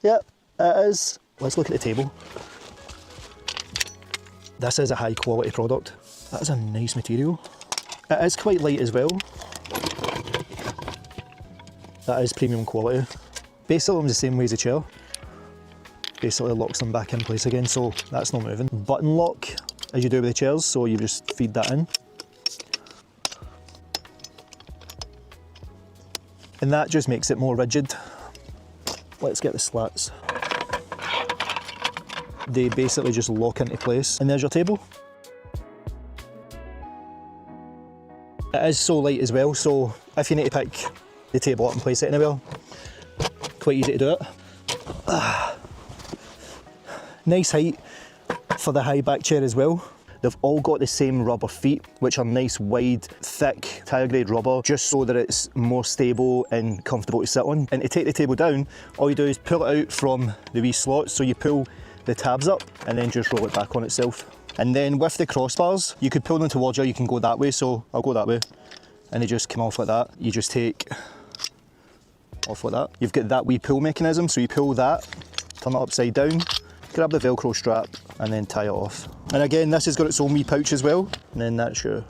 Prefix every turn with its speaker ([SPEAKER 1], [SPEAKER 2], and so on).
[SPEAKER 1] Yep, it is. Let's look at the table. This is a high quality product. That is a nice material. It is quite light as well. That is premium quality. Basically the same way as a chair. Basically locks them back in place again, so that's not moving. Button lock, as you do with the chairs, so you just feed that in. And that just makes it more rigid. Let's get the slats. They basically just lock into place, and there's your table. It is so light as well, so if you need to pick the table up and place it anywhere, quite easy to do it. Nice height for the high back chair as well. They've all got the same rubber feet, which are nice, wide, thick, tire grade rubber, just so that it's more stable and comfortable to sit on. And to take the table down, all you do is pull it out from the wee slots, so you pull the tabs up and then just roll it back on itself. And then with the crossbars, you could pull them towards you, you can go that way, so I'll go that way. And they just come off like that. You just take off like that. You've got that wee pull mechanism, so you pull that, turn it upside down, grab the Velcro strap and then tie it off. And again, this has got its own wee pouch as well, and then that's your